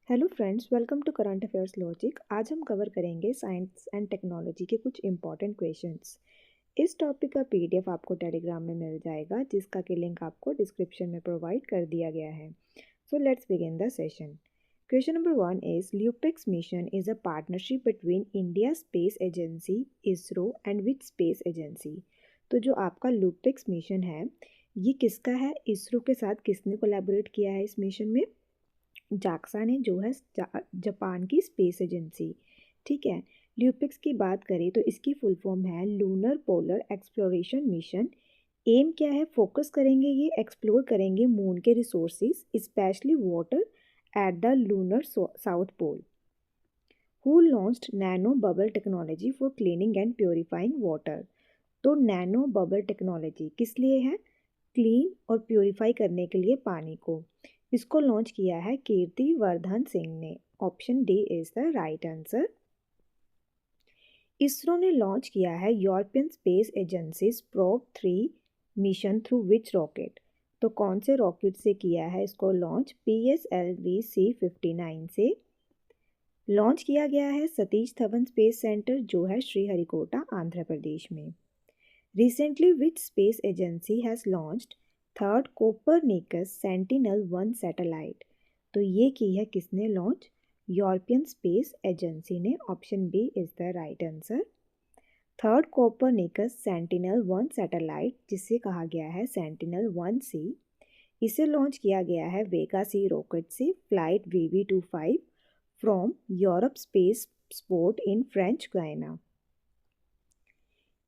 Hello friends, welcome to current affairs logic. आज हम cover करेंगे साइंस एंड टेक्नोलॉजी के कुछ इंपॉर्टेंट क्वेश्चंस। इस टॉपिक का पीडीएफ आपको टेलीग्राम में मिल जाएगा, जिसका कि लिंक आपको डिस्क्रिप्शन में प्रोवाइड कर दिया गया है। So let's begin the session. Question number 1 is LUPEX mission is a partnership between India space agency ISRO and which space agency. तो जो आपका ल्यूपेक्स मिशन है, ये किसका है? इसरो के साथ किसने कोलैबोरेट किया है इस मिशन में? जाक्सा ने, जो है जापान की स्पेस एजेंसी। ठीक है। ल्यूपिक्स की बात करें तो इसकी फुल फॉर्म है lunar polar exploration mission. Aim क्या है? फोकस करेंगे, ये एक्सप्लोर करेंगे मून के resources, specially water at the lunar south pole. Who launched nano bubble technology for cleaning and purifying water. तो नैनो बबल टेक्नोलॉजी किस लिए है? क्लीन और प्योरीफाई करने के लिए पानी को। इसको लॉन्च किया है कीर्ति वर्धन सिंह ने। Option D is the right answer. ISRO ने लॉन्च किया है European space agency probe 3 mission through which rocket. तो कौन से रॉकेट से किया है इसको लॉन्च? PSLV C59 से। लॉन्च किया गया है सतीश धवन स्पेस सेंटर, जो है श्रीहरिकोटा आंध्र प्रदेश में। Recently which space agency has launched third Copernicus Sentinel one satellite. तो ये की है किसने लॉन्च? यूरोपियन स्पेस एजेंसी ने। Option B is the right answer. Third Copernicus Sentinel one satellite, जिसे कहा गया है सेंटिनल-1C, इसे लॉन्च किया गया है वेगा सी रॉकेट से flight VV25 from Europe space sport in French गायना।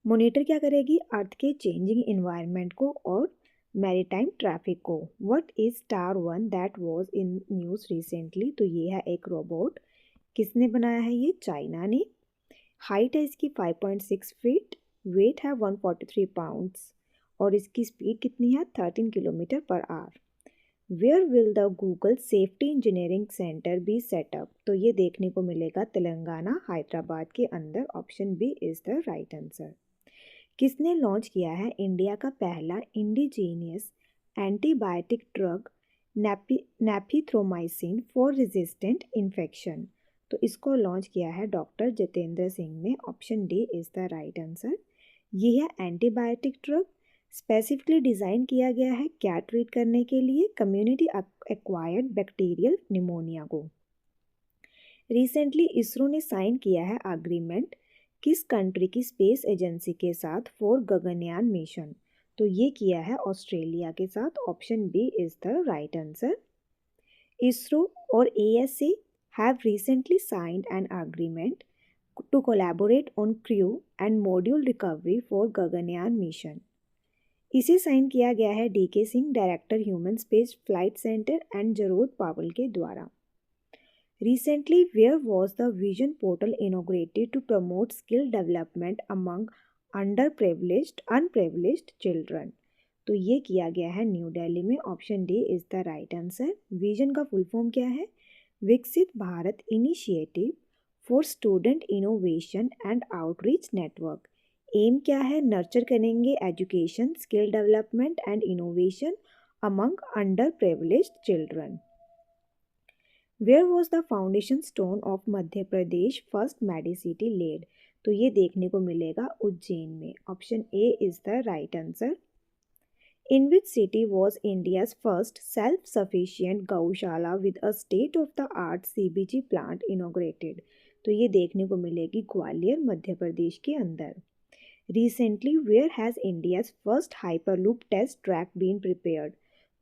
मॉनिटर क्या करेगी? अर्थ के चेंजिंग इन्वायरमेंट को और मैरीटाइम ट्रैफिक को। What is star one that was in news recently? तो ये है एक रोबोट। किसने बनाया है ये? चाइना ने। हाइट है इसकी 5.6 फीट, वेट है 143 पाउंड्स और इसकी स्पीड कितनी है? 13 kilometre per hour. Where will the Google safety engineering centre be set up? तो ये देखने को मिलेगा तेलंगाना हैदराबाद के अंदर। Option B is the right answer. किसने लॉन्च किया है इंडिया का पहला indigenous antibiotic drug nafithromycin for resistant infection? तो इसको लॉन्च किया है डॉक्टर जितेंद्र सिंह ने। Option D is the right answer. ये है एंटीबायोटिक ड्रग, स्पेसिफिकली डिज़ाइन किया गया है क्या ट्रीट करने के लिए? कम्युनिटी एक्वायर्ड बैक्टीरियल निमोनिया को। रिसेंटली इसरो ने साइन किया है अग्रीमेंट किस कंट्री की स्पेस एजेंसी के साथ फॉर गगनयान मिशन? तो ये किया है ऑस्ट्रेलिया के साथ। Option B is the right answer. ISRO और ASA have recently signed an agreement to collaborate on crew and module recovery for Gaganyaan mission. इसे साइन किया गया है DK Singh, director human space flight centre, and Jarrod Powell के द्वारा। Recently, where was the Vision portal inaugurated to promote skill development among unprivileged children? तो ये किया गया है न्यू दिल्ली में। Option D is the right answer. Vision का full form क्या है? Viksit Bharat initiative for student innovation and outreach network. Aim क्या है? नर्चर करेंगे education, skill development and innovation among underprivileged children. Where was the foundation stone of Madhya Pradesh first medicity laid? तो ये देखने को मिलेगा उज्जैन में। Option A is the right answer. In which city was India's first self sufficient गौशाला with a state of the art CBG plant inaugurated? तो ये देखने को मिलेगी ग्वालियर मध्य प्रदेश के अंदर। Recently where has India's first hyperloop test track been prepared?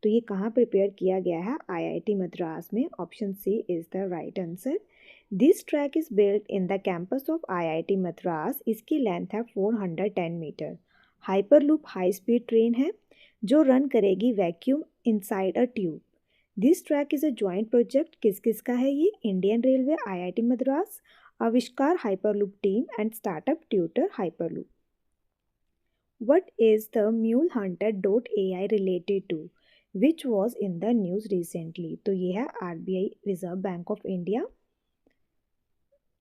तो ये कहाँ प्रिपेयर किया गया है? IIT मद्रास में। Option C is the right answer. This track is built in the campus of IIT Madras. इसकी लेंथ है 410 metre. Hyperloop high speed train है जो रन करेगी vacuum inside a tube. This track is a joint project. किस किस का है ये? इंडियन रेलवे, IIT मद्रास, आविष्कार hyperloop team and startup tutor hyperloop. What is the MuleHunter.ai related to? Which was in the news recently? तो ये है RBI reserve bank of India.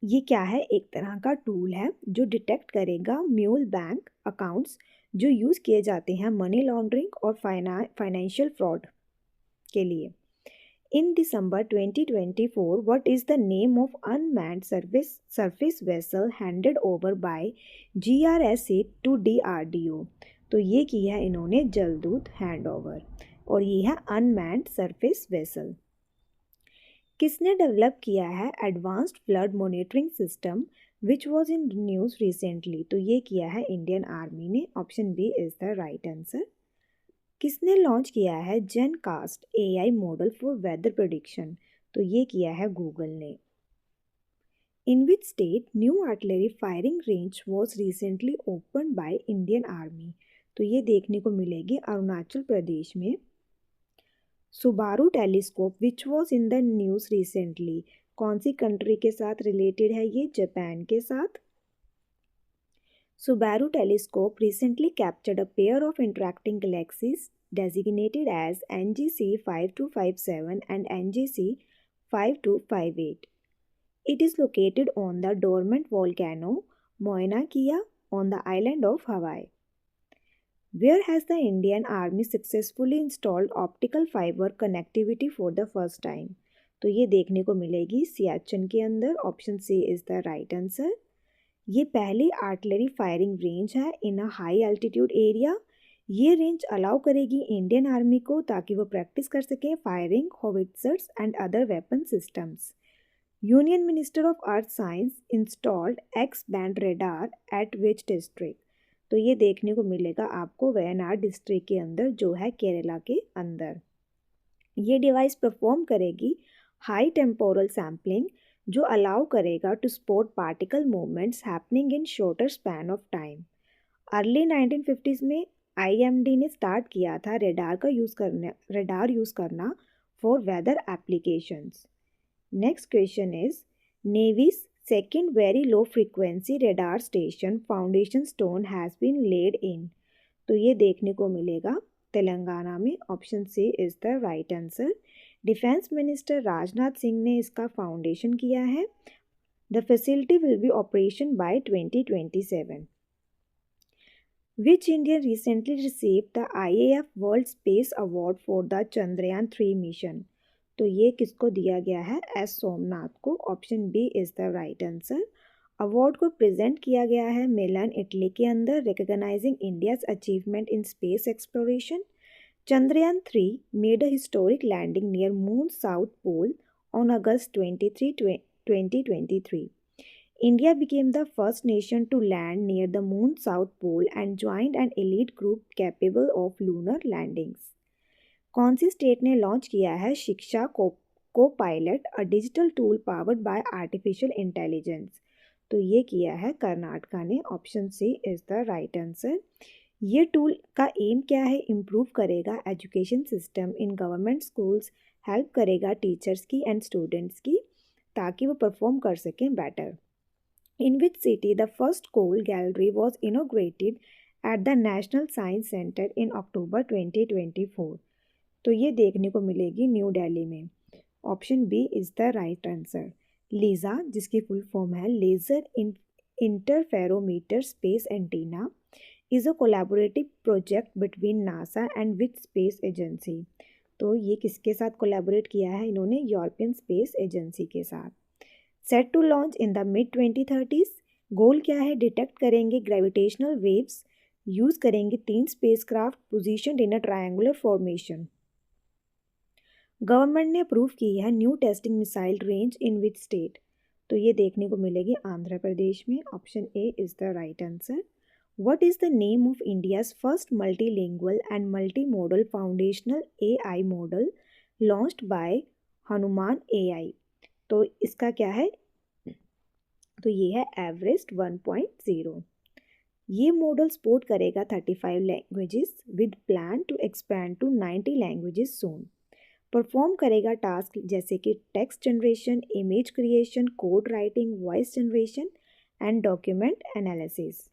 ये क्या है? एक तरह का टूल है जो डिटेक्ट करेगा म्यूल बैंक अकाउंट्स जो यूज़ किए जाते हैं मनी लॉन्ड्रिंग और फाइनेंशियल फ्रॉड के लिए। In December 2024, what is the name of unmanned surface vessel handed over by GRSA to DRDO? तो ये किया है इन्होंने जलदूत हैंड ओवर और ये है अनमैन्ड सरफेस वेसल। किसने डेवलप किया है advanced flood monitoring system which was in news recently? तो ये किया है इंडियन आर्मी ने। Option B is the right answer. किसने लॉन्च किया है GenCast AI model for weather prediction? तो ये किया है गूगल ने। In which state new artillery firing range was recently open by Indian army? तो ये देखने को मिलेगी अरुणाचल प्रदेश में। Subaru telescope which was in the news recently, कौन सी कंट्री के साथ रिलेटेड है ये? जापान के साथ। Subaru telescope recently captured a pair of interacting galaxies designated as NGC 5257 and NGC 5258. It is located on the dormant volcano Mauna Kea on the island of Hawaii. Where has the Indian Army successfully installed optical fiber connectivity for the first time? तो ये देखने को मिलेगी सियाचिन के अंदर। Option C is the right answer. ये पहली artillery firing range है in a high altitude area. ये रेंज अलाउ करेगी इंडियन आर्मी को ताकि वो प्रैक्टिस कर सके firing howitzers and other weapon systems. Union minister of earth science installed X band radar at which district? तो ये देखने को मिलेगा आपको वयनाड डिस्ट्रिक्ट के अंदर, जो है केरला के अंदर। ये डिवाइस परफॉर्म करेगी हाई टेम्पोरल सैम्पलिंग, जो अलाउ करेगा to spot particle movements happening in shorter span of time. Early 1950s में IMD ने स्टार्ट किया था रेडार यूज़ करना for weather applications. Next question is navy's second very low frequency radar station foundation stone has been laid in? तो ये देखने को मिलेगा तेलंगाना में। Option C is the right answer. Defence minister Rajnath Singh ने इसका फाउंडेशन किया है। The facility will be operation by 2027। Which Indian recently received the IAF world space award for the Chandrayaan 3 mission? तो ये किसको दिया गया है? एस सोमनाथ को। Option B is the right answer. Award को प्रेजेंट किया गया है मिलान इटली के अंदर, recognising India's achievement in space exploration. Chandrayaan 3 made a historic landing near Moon's South Pole on August 23, 2023. India became the first nation to land near the Moon's South Pole and joined an elite group capable of lunar landings. कौन सी state ने launch किया है Shiksha copilot, a digital tool powered by artificial intelligence? तो ये किया है कर्नाटका ने। Option C is the right answer. ये टूल का एम क्या है? इम्प्रूव करेगा education system in government schools, help करेगा टीचर्स की एंड स्टूडेंट्स की ताकि वो परफॉर्म कर सकें better. In which city the first coal gallery was inaugurated at the national science centre in October 2024? तो ये देखने को मिलेगी न्यू दिल्ली में। Option B is the right answer. LISA, जिसकी फुल फॉर्म है laser interferometer space antenna, is a collaborative project between NASA and which space agency? तो ये किसके साथ कोलैबोरेट किया है इन्होंने? यूरोपियन स्पेस एजेंसी के साथ। Set to launch in the mid 2030s, goal क्या है? डिटेक्ट करेंगे ग्रेविटेशनल वेव्स, यूज़ करेंगे 3 spacecraft positioned in a triangular formation. Government ने अप्रूव की है new testing missile range in which state? तो ये देखने को मिलेगी आंध्र प्रदेश में। Option A is the right answer. What is the name of India's first multilingual and multimodal foundational AI model launched by Hanuman AI? तो इसका क्या है? तो ये है एवरेस्ट 1.0। ये मॉडल सपोर्ट करेगा 35 languages with plan to expand to 90 languages soon. Perform करेगा टास्क जैसे कि text generation, image creation, code writing, voice generation and document analysis.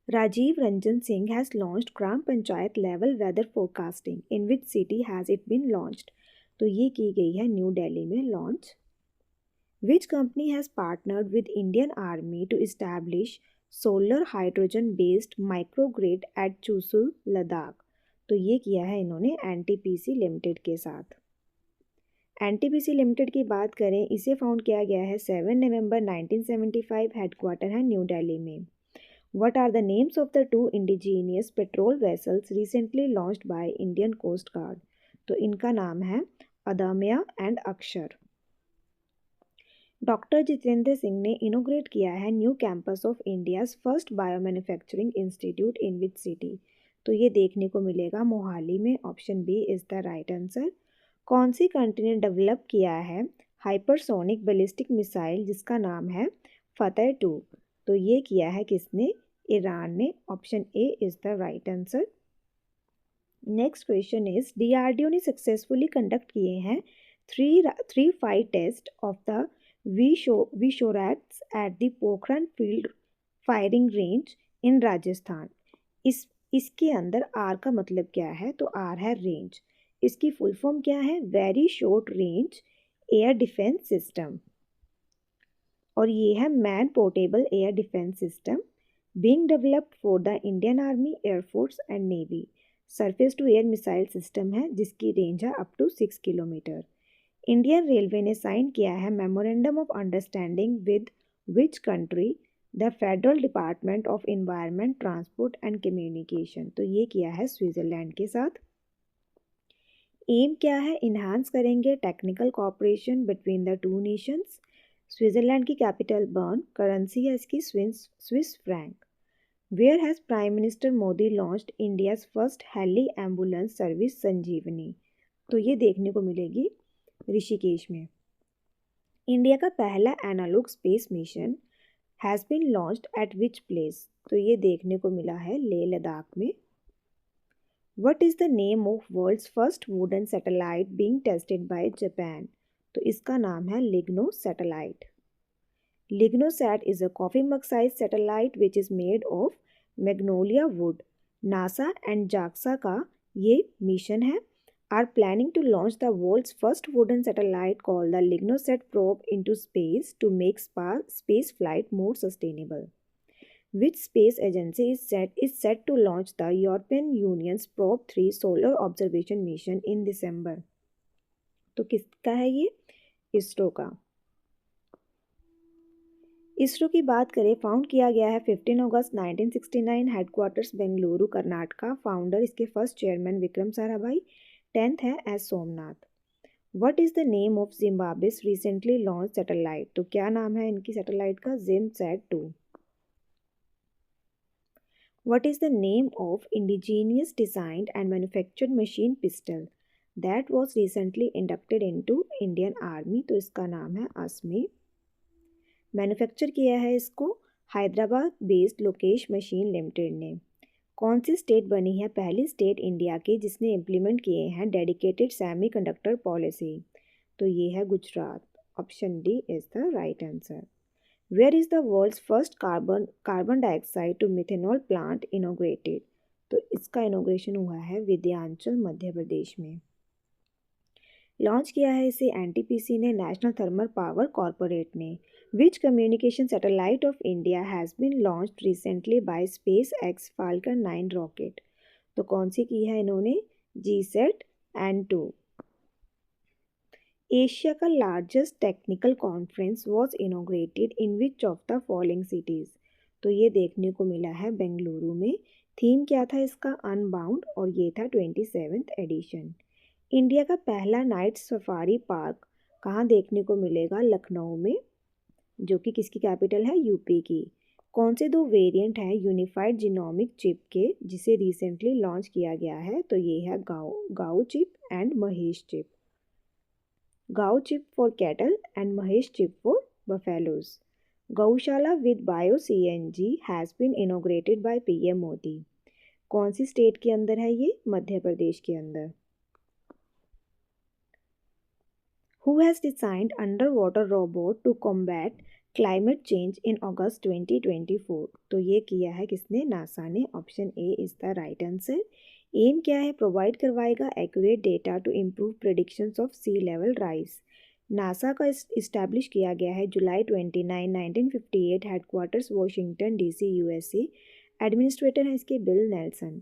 Rajiv Ranjan Singh has launched Gram Panchayat level weather forecasting. In which city has it been launched? तो ये की गई है new Delhi में launch. Which company has partnered with Indian Army to establish solar hydrogen based microgrid at Chushul, Ladakh? तो ये किया है इन्होंने NTPC लिमिटेड के साथ। एनटीपीसी लिमिटेड की बात करें, इसे फाउंड किया गया है 7 नवंबर 1975, हेडक्वार्टर है न्यू दिल्ली में। What are the names of the two indigenous petrol vessels recently launched by Indian Coast Guard? तो इनका नाम है अदम्या एंड अक्षर। डॉक्टर जितेंद्र सिंह ने इनोग्रेट किया है new campus of India's first bio manufacturing institute in which city? तो ये देखने को मिलेगा मोहाली में। Option B is the right answer. कौन सी कंट्री ने डेवलप किया है हाइपरसोनिक बैलिस्टिक मिसाइल जिसका नाम है फतेह 2? तो ये किया है किसने? ईरान ने। Option A is the right answer. Next question is DRDO ने सक्सेसफुली कंडक्ट किए हैं three flight test of the VSHORADS at the Pokhran field firing range in Rajasthan. इसके अंदर आर का मतलब क्या है? तो आर है रेंज। इसकी फुल फॉर्म क्या है? Very short range air defence system, और ये है man portable air defence system being developed for the Indian Army, Air Force and Navy। Surface to air missile system है जिसकी रेंज है up to 6 kilometre. Indian railway ने sign किया है memorandum of understanding with which country? The federal department of environment, transport and communication. तो ये किया है स्विट्जरलैंड के साथ। एम क्या है? इन्हांस करेंगे technical cooperation between the two nations. Switzerland की कैपिटल बर्न, करेंसी है इसकी Swiss franc. Where has prime minister Modi launched India's first heli ambulance service Sanjeevani? तो ये देखने को मिलेगी ऋषिकेश में। इंडिया का पहला analogue space mission has been launched at which place? तो ये देखने को मिला है लेह लद्दाख में। What is the name of world's first wooden satellite being tested by Japan? तो इसका नाम है ligno satellite. Lignosat is a coffee mug sized satellite which is made of magnolia wood। NASA and JAXA का ये mission है are planning to launch the world's first wooden satellite called the LignoSat probe into space to make space flight more sustainable। Which space agency is set to launch the European Union's Probe 3 solar observation mission in December? तो किसका है ये? इसरो का। इसरो की बात करें, found किया गया है 15 अगस्त 1969, हेडक्वार्टर्स बेंगलुरु कर्नाटका। फाउंडर इसके first chairman Vikram Sarabhai. 10th है S Somanath. What is the name of Zimbabwe's recently launch satellite? तो क्या नाम है इनकी सैटेलाइट का? जिमसैट 2। What is the name of indigenous designed and manufactured machine pistol that was recently inducted into Indian Army? तो इसका नाम है अस्मे। मैन्युफैक्चर किया है इसको Hyderabad based Lokesh machine limited ने। कौन सी स्टेट बनी है पहली स्टेट इंडिया की जिसने इम्प्लीमेंट किए हैं डेडिकेटेड सेमीकंडक्टर पॉलिसी? तो ये है Gujarat. Option D is the right answer. Where is the world's first carbon dioxide to methanol plant inaugurated? तो इसका इनोग्रेशन हुआ है विंध्याचल मध्य प्रदेश में। लॉन्च किया है इसे एनटीपीसी ने, नेशनल थर्मल पावर कॉरपोरेट ने। Which communication satellite of India has been launched recently by SpaceX Falcon 9 rocket? तो कौन सी की है इन्होंने? GSAT-N2। एशिया का largest technical conference was inaugurated in which of the following cities? तो ये देखने को मिला है बेंगलुरु में। थीम क्या था इसका? अनबाउंड, और ये था 27th एडिशन। इंडिया का पहला नाइट सफारी पार्क कहाँ देखने को मिलेगा? लखनऊ में, जो कि किसकी कैपिटल है? यूपी की। कौन से दो वेरिएंट हैं यूनिफाइड जीनोमिक चिप के जिसे रिसेंटली लॉन्च किया गया है? तो ये है Gau chip and Mahesh chip. Gau chip for cattle and Mahesh chip for buffaloes. Gaushala with bio CNG has been inaugurated by PM Modi. कौन सी स्टेट के अंदर है ये? मध्य प्रदेश के अंदर। Who has designed underwater robot to combat climate change in August 2024? तो ये किया है किसने? नासा ने। Option A is the right answer. Aim क्या है? प्रोवाइड करवाएगा accurate data to improve predictions of sea level rise. NASA का इस्टेब्लिश किया गया है July 29, 1958, headquarters Washington DC USA। Administrator है इसके बिल नेल्सन।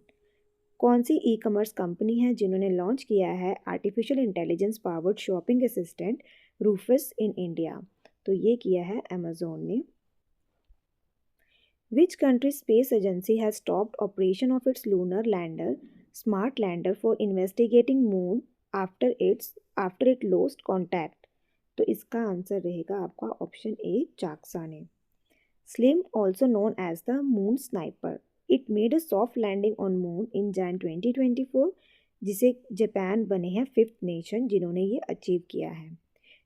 कौन सी ई कॉमर्स कंपनी है जिन्होंने लॉन्च किया है artificial intelligence powered shopping assistant Rufus in India? तो ये किया है अमेजोन ने। Which country's space agency has stopped operation of its lunar lander, Smart Lander, for investigating moon after it lost contact? तो इसका आंसर रहेगा आपका ऑप्शन ए जाक्सा ने। Slim, also known as the Moon Sniper, it made a soft landing on moon in Jan 2024, जिसे Japan बने हैं 5th nation जिन्होंने ये अचीव किया है।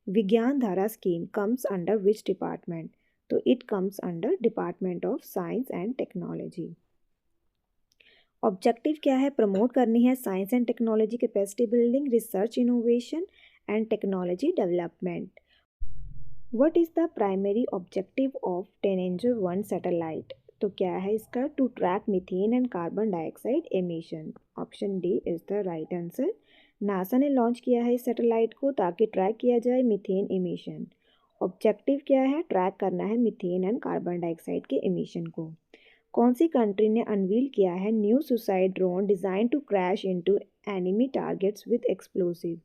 Vigyan Dhara scheme comes under which department? तो it comes under department of science and technology. Objective क्या है? प्रमोट करनी है science and technology capacity building, research innovation and technology development. What is the primary objective of Tanager 1 satellite? तो क्या है इसका? To track methane and carbon dioxide emission. Option D is the right answer. NASA ने launch किया है इस satellite को ताकि ट्रैक किया जाए मीथेन एमिशन। ऑब्जेक्टिव क्या है? ट्रैक करना है मीथेन एंड कार्बन डाइऑक्साइड के एमिशन को। कौन सी कंट्री ने अनवील किया है new suicide drone design to crash into enemy targets with explosive?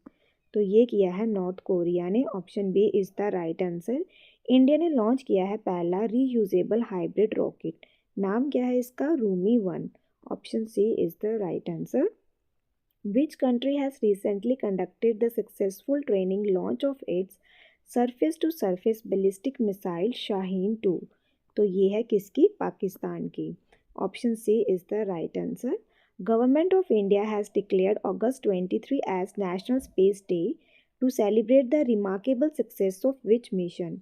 तो ये किया है नॉर्थ कोरिया ने। Option B is the right answer. India ने लॉन्च किया है पहला रीयूजेबल हाइब्रिड रॉकेट। नाम क्या है इसका? Rhumi 1। Option C is the right answer. Which country has recently conducted the successful training launch of its surface to surface ballistic missile Shaheen 2? तो ये है किसकी? पाकिस्तान की। Option C is the right answer. Government of India has declared August 23 as national space day to celebrate the remarkable success of which mission?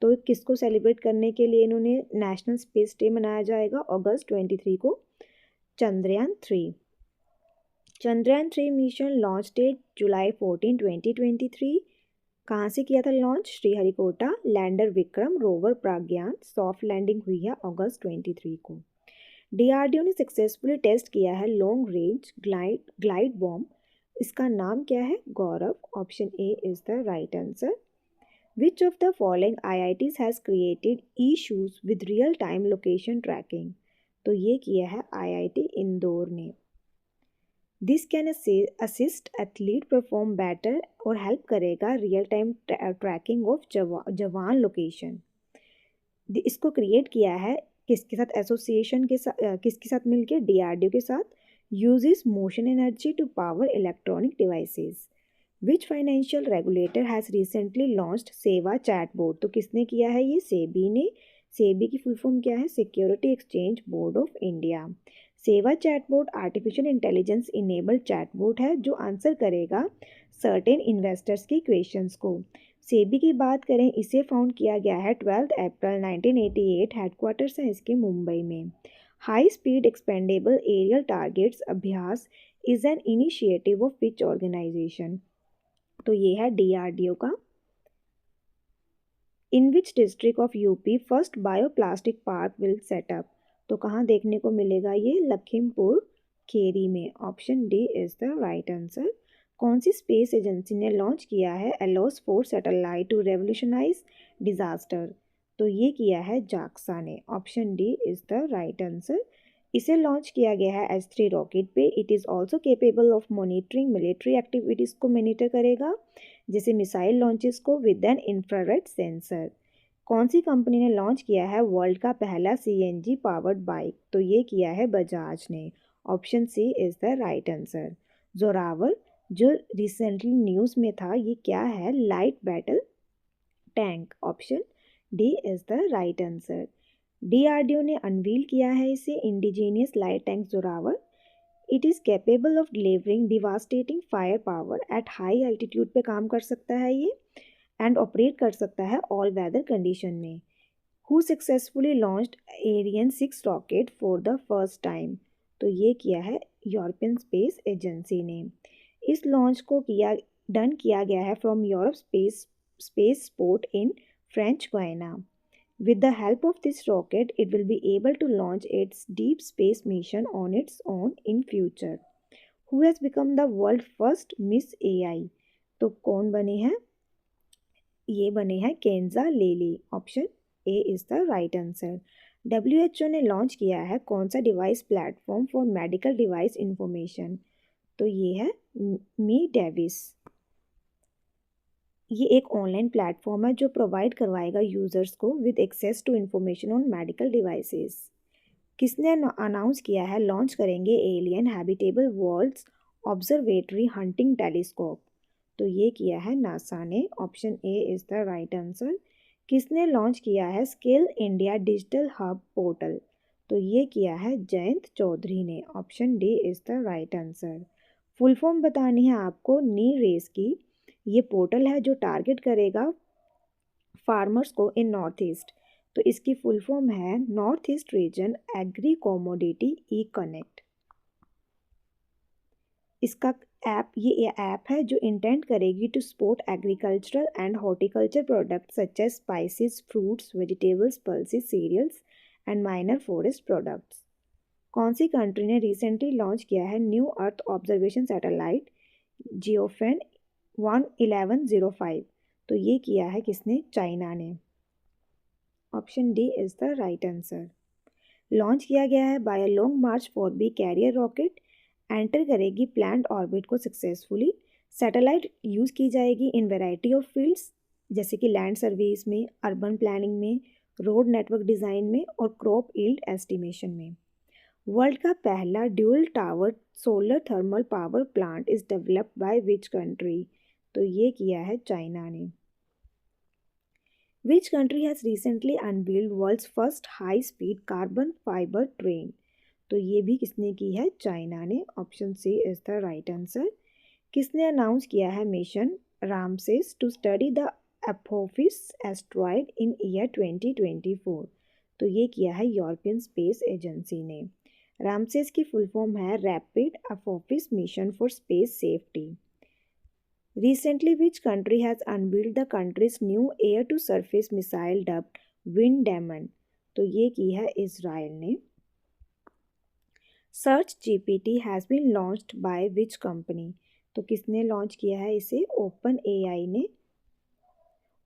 तो किसको celebrate करने के लिए इन्होंने नेशनल स्पेस डे मनाया जाएगा August 23 को? Chandrayaan 3। Chandrayaan 3 mission launch date जुलाई 14, 2023। कहाँ से किया था लॉन्च? Sriharikota. Lander Vikram, rover Pragyan. Soft landing हुई है August 23 को। डीआरडीओ ने सक्सेसफुली टेस्ट किया है लॉन्ग रेंज ग्लाइड बॉम्ब। इसका नाम क्या है? Gaurav. Option A is the right answer. Which of the following IITs has created E shoes with real time location tracking? तो ये किया है आईआईटी इंदौर ने। This can assist athlete perform better और हेल्प करेगा real time tracking of jawan location. इसको create किया है किसके साथ? एसोसिएशन के साथ, किसके साथ मिलके? डीआरडीओ के साथ। Uses motion energy to power electronic devices. Which financial regulator has recently launched Seva chatbot? तो किसने किया है ये? सेबी ने। सेबी की फुल फॉर्म क्या है? Security exchange board of India. Seva chatbot artificial intelligence enabled chatbot है जो आंसर करेगा सर्टेन इन्वेस्टर्स की क्वेश्चंस को। सेबी की बात करें, इसे फाउंड किया गया है 12 अप्रैल 1988। हेडक्वार्टर्स है इसके मुंबई में। High speed expendable aerial targets Abhyas is an initiative of which organisation? तो ये है डीआरडीओ का। In which district of UP first bioplastic park will set up? तो कहाँ देखने को मिलेगा ये? लखीमपुर खेरी में। Option D is the right answer. कौन सी स्पेस एजेंसी ने लॉन्च किया है ALOS 4 satellite to revolutionise disaster? तो ये किया है जाक्सा ने। Option D is the right answer. इसे लॉन्च किया गया है S3 रॉकेट पे। It is also capable of monitoring military activities को मॉनिटर करेगा, जैसे मिसाइल लॉन्चेस को विद एन इंफ्रारेड सेंसर। कौन सी कंपनी ने लॉन्च किया है वर्ल्ड का पहला सीएनजी पावर्ड बाइक? तो ये किया है बजाज ने। Option C is the right answer. Zorawar जो रिसेंटली न्यूज़ में था, ये क्या है? Light battle tank. Option D is the right answer. DRDO ने अनवील किया है इसे indigenous light tank Zorawar. It is capable of delivering devastating fire power at high altitude पे काम कर सकता है ये, एंड ऑपरेट कर सकता है ऑल वेदर कंडीशन में। Who successfully launched Ariane 6 rocket for the first time? तो ये किया है यूरोपियन स्पेस एजेंसी ने। इस लॉन्च को डन किया गया है from Europe space sport in French Guiana. With the help of this rocket, it will be able to launch its deep space mission on its own in future. Who has become the world first Miss AI? तो कौन बने हैं? ये बने हैं केंजा लेली। Option A is the right answer. WHO ने launch किया है कौन सा device platform for medical device information? तो ये है मी डेविस। ये एक ऑनलाइन प्लेटफॉर्म है जो प्रोवाइड करवाएगा यूज़र्स को with access to information on medical devices. किसने अनाउंस किया है लॉन्च करेंगे alien habitable worlds observatory hunting telescope? तो ये किया है नासा ने। Option A is the right answer. किसने लॉन्च किया है skill India digital hub portal? तो ये किया है जयंत चौधरी ने। Option D is the right answer. Full form बतानी है आपको नी रेस की। ये पोर्टल है जो टारगेट करेगा फार्मर्स को इन नॉर्थ ईस्ट। तो इसकी फुल फॉर्म है north east region agri commodity e connect. इसका ये ऐप है जो इंटेंट करेगी to support agricultural and horticulture products such as spices, fruits, vegetables, pulses, cereals and minor forest products. कौन सी कंट्री ने रिसेंटली लॉन्च किया है new earth observation satellite Gaofen 1105? तो ये किया है किसने? चाइना ने। Option D is the right answer. Launch किया गया है bye a long March 4B carrier rocket enter करेगी प्लान्ड ऑर्बिट को सक्सेसफुली। सैटेलाइट यूज़ की जाएगी इन वैरायटी ऑफ फील्ड्स जैसे कि लैंड सर्विस में, अर्बन प्लानिंग में, रोड नेटवर्क डिज़ाइन में और क्रॉप यील्ड एस्टिमेशन में। वर्ल्ड का पहला dual tower solar thermal power plant is developed by which country? तो ये किया है चाइना ने। Which country has recently unveiled world's first high-speed carbon fiber train? तो ये भी किसने की है? चाइना ने। Option C is the right answer. किसने अनाउंस किया है mission Ramses to study the Apophis asteroid in year 2024? तो ये किया है यूरोपियन स्पेस एजेंसी ने। रामसेस की फुल फॉर्म है rapid Apophis mission for space safety. Recently, which country has unveiled the country's new air-to-surface missile dubbed Wind Demon? तो ये की है इजराइल ने। SearchGPT has been launched by which company? तो किसने launch किया है इसे? ओपन एआई ने।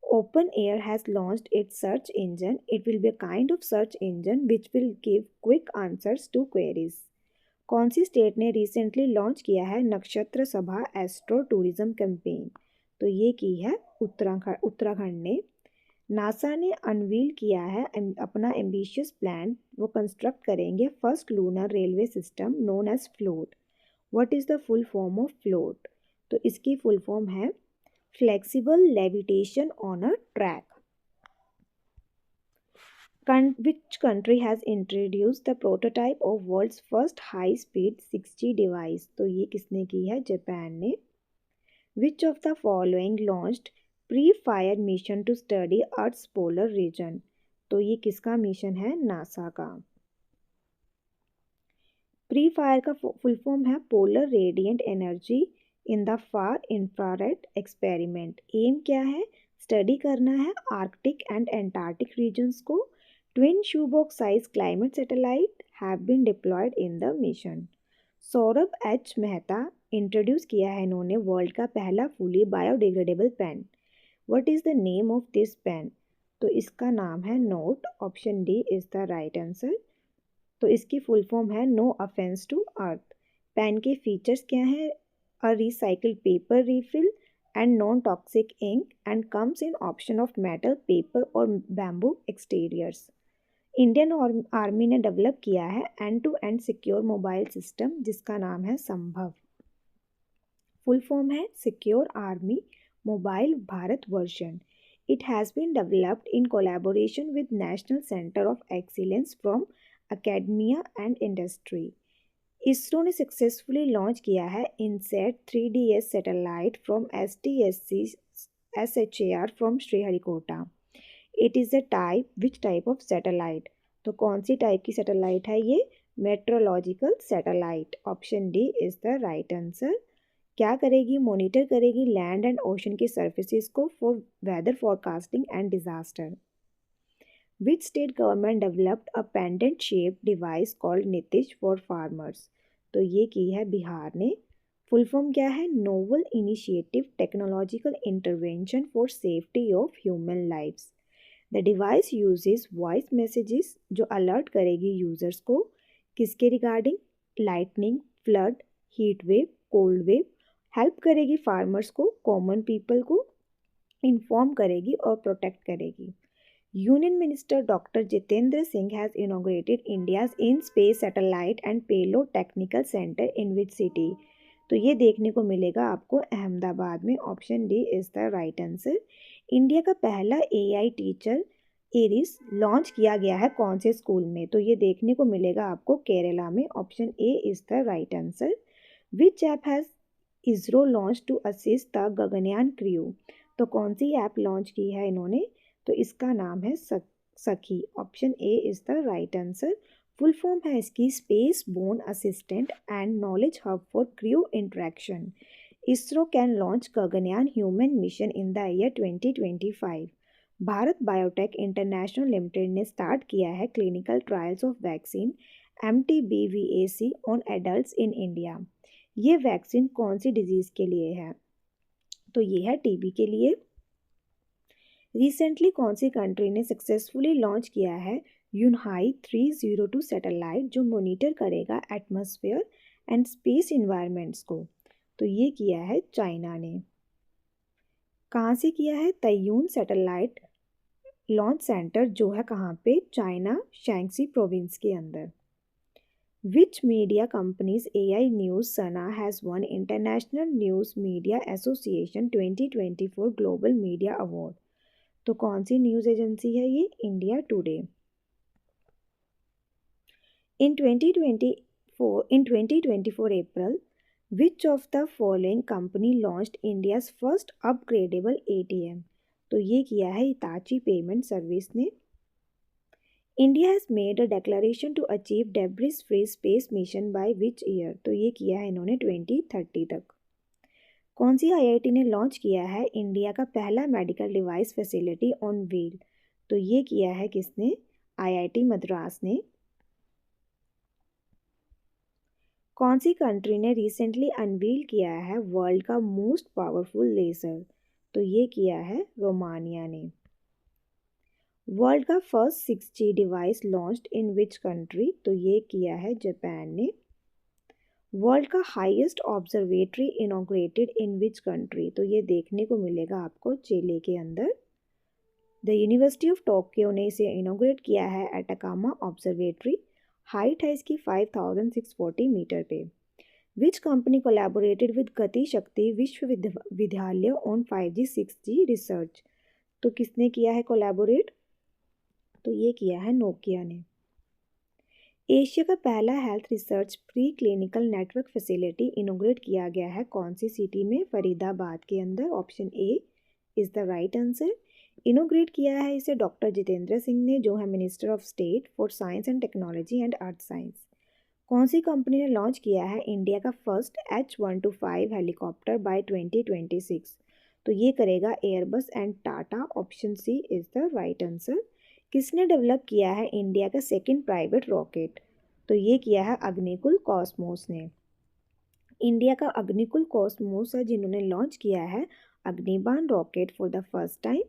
OpenAI has launched its search engine. It will be a kind of search engine which will give quick answers to queries. कौन सी state ने recently launch किया है नक्षत्र सभा एस्ट्रो टूरिज्म कैंपेन? तो ये की है उत्तराखंड ने। नासा ने अनवील किया है अपना एम्बिशियस प्लान। वो कंस्ट्रक्ट करेंगे first lunar railway system known as FLOAT. What is the full form of FLOAT? तो इसकी फुल फॉर्म है flexible levitation on a track. Which country has introduced the prototype of world's first high-speed 6G device? तो ये किसने की है? Japan ने। Which of the following launched pre-fire mission to study Earth's polar region? तो ये किसका मिशन है? नासा का। प्री-फायर का फुल फॉर्म है polar radiant energy in the far infrared experiment. Aim क्या है? स्टडी करना है आर्कटिक एंड एंटार्क्टिक रीजन्स को। Twin shoebox size climate satellite have been deployed in the mission. Saurabh H Mehta introduce किया है इन्होंने वर्ल्ड का पहला fully biodegradable pen. What is the name of this pen? तो इसका नाम है NOTE. Option D is the right answer. तो इसकी फुल फॉर्म है no offence to earth. Pen के फीचर्स क्या हैं? A recycled paper refill and non toxic ink and comes in option of metal, paper और बैम्बू एक्सटीरियर्स। इंडियन आर्मी ने develop किया है end to end secure mobile system जिसका नाम है संभव। फुल फॉर्म है secure army mobile Bharat version. It has been developed in collaboration with national centre of excellence from academia and industry. ISRO ने successfully launch किया है INSAT 3DS satellite from STSC SHAR from Sriharikota. It is which type of satellite? तो कौन सी type की satellite है ये? Meteorological satellite. Option D is the right answer. क्या करेगी? मॉनिटर करेगी लैंड एंड ओशन की सर्फेसिस को for weather forecasting and disaster. Which state government developed a pendant shape device called Nitish for farmers? तो ये की है बिहार ने। फुल फॉर्म क्या है? Novel initiative technological intervention for safety of human lives. The device uses voice messages जो alert करेगी users को किसके regarding, lightning, flood, heat wave, cold wave, help करेगी फार्मर्स को, कॉमन पीपल को इन्फॉर्म करेगी और प्रोटेक्ट करेगी। Union minister doctor Jitendra Singh has inaugurated India's in space satellite and payload technical centre in which city. तो ये देखने को मिलेगा आपको अहमदाबाद में। Option D is the right answer. India का पहला एआई टीचर एरिस लॉन्च किया गया है कौन से स्कूल में? तो ये देखने को मिलेगा आपको केरला में। Option A is the right answer. Which app has ISRO launch to assist the Gaganyaan crew? तो कौन सी ऐप लॉन्च की है इन्होंने? तो इसका नाम है Sakhi. Option A is the right answer. Full form है इसकी space borne assistant and knowledge hub for crew interaction. ISRO can launch Gaganyaan human mission in the year 2025। Bharat biotech international limited ने स्टार्ट किया है clinical trials of vaccine MTBVAC on adults in India. ये vaccine कौन सी disease के लिए है? तो ये है टीबी के लिए। रिसेंटली कौन सी कंट्री ने सक्सेसफुली लॉन्च किया है यूनहाई 302 सैटेलाइट जो मॉनिटर करेगा एटमॉस्फेयर एंड स्पेस इन्वायरमेंट्स को? तो ये किया है चाइना ने। कहाँ से किया है? तैयून सैटेलाइट लॉन्च सेंटर जो है कहाँ पे? चाइना शैंगसी प्रोविंस के अंदर। Which media company's AI News Sana has won International News Media Association 2024 Global Media Award? तो कौन सी न्यूज़ एजेंसी है ये? India today. In 2024 April, which of the following company launched India's first upgradable ATM? तो ये किया है Hitachi payment service ने। India has made a declaration to achieve debris free space mission by which year? तो ये किया है इन्होंने 2030 तक। कौन सी आईआईटी ने लॉन्च किया है इंडिया का पहला medical device facility on wheel? तो ये किया है किसने? आईआईटी मद्रास ने। कौन सी कंट्री ने रिसेंटली अनवील किया है वर्ल्ड का मोस्ट पावरफुल लेज़र? तो ये किया है रोमानिया ने। वर्ल्ड का first 6G device launched in which country? तो ये किया है जापान ने। वर्ल्ड का highest observatory inaugurated in which country? तो ये देखने को मिलेगा आपको चिली के अंदर। द यूनिवर्सिटी ऑफ टोक्यो ने इसे इनॉग्रेट किया है एटाकामा ऑब्जर्वेटरी। हाइट है इसकी 5640 मीटर पे। विच कंपनी कोलैबोरेटेड विद गति शक्ति विश्वविद्यालय ऑन 5G 6G रिसर्च? तो किसने किया है कोलैबोरेट? तो ये किया है नोकिया ने। एशिया का पहला health research pre clinical network facility इनोग्रेट किया गया है कौन सी सिटी में? फरीदाबाद के अंदर। Option A is the right answer. इनोग्रेट किया है इसे डॉक्टर जितेंद्र सिंह ने जो है minister of state for science and technology and earth science. कौन सी कंपनी ने लॉन्च किया है इंडिया का फर्स्ट H125 हेलीकॉप्टर बाय 2026? तो ये करेगा Airbus and Tata. Option C is the right answer. किसने डेवलप किया है इंडिया का सेकंड प्राइवेट रॉकेट? तो ये किया है अग्निकुल कॉस्मोस ने। इंडिया का अग्निकुल कॉस्मोस है जिन्होंने लॉन्च किया है Agnibaan rocket for the first time.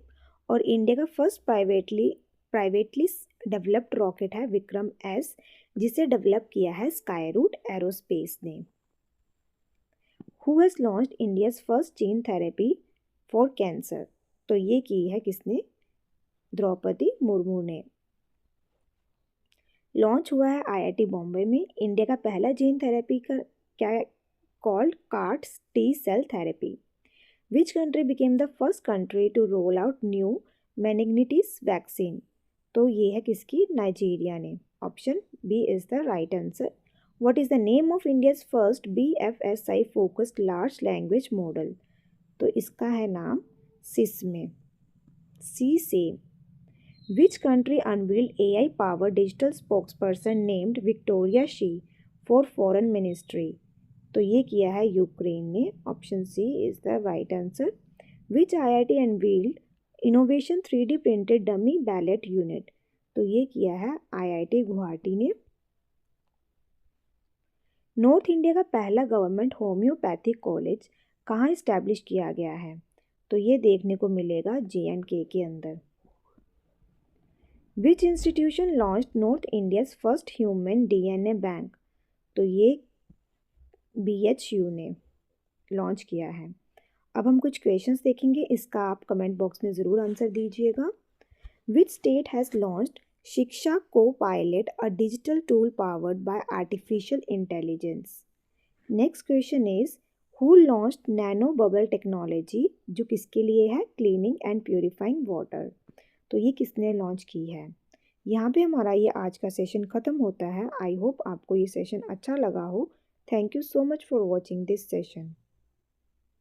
और इंडिया का फर्स्ट प्राइवेटली डेवलप्ड रॉकेट है विक्रम एस जिसे डेवलप किया है स्काईरूट एरोस्पेस ने। Who has launched India's first gene therapy for cancer? तो ये की है किसने? द्रौपदी मुर्मू ने। लॉन्च हुआ है आईआईटी बॉम्बे में। इंडिया का पहला जीन थेरेपी का क्या called CAR T cell therapy. Which country became the first country to roll out new meningitis vaccine? तो ये है किसकी? नाइजीरिया ने। Option B is the right answer. What is the name of India's first BFSI focused large language model? तो इसका है नाम सिस्मे। सी से। Which country unveiled AI-powered digital spokesperson named Victoria Shi for Foreign Ministry? तो ये किया है यूक्रेन ने। Option C is the right answer. Which IIT unveiled Innovation 3D printed dummy ballot unit? तो ये किया है IIT गुवाहाटी ने। नॉर्थ इंडिया का पहला गवर्नमेंट होम्योपैथिक कॉलेज कहाँ इस्टेब्लिश किया गया है? तो ये देखने को मिलेगा JNK के अंदर। विच institution launch north India's first human DNA bank? तो ये BHU ने लॉन्च किया है। अब हम कुछ क्वेश्चंस देखेंगे, इसका आप कमेंट बॉक्स में ज़रूर आंसर दीजिएगा। विच स्टेट हैज़ लॉन्च्ड शिक्षा copilot, a digital tool powered by artificial intelligence? Next question is who launched nano bubble technology, जो किसके लिए है? Cleaning and purifying water. तो ये किसने लॉन्च की है? यहाँ पे हमारा ये आज का सेशन ख़त्म होता है। आई होप आपको ये सेशन अच्छा लगा हो। Thank you so much for watching this session.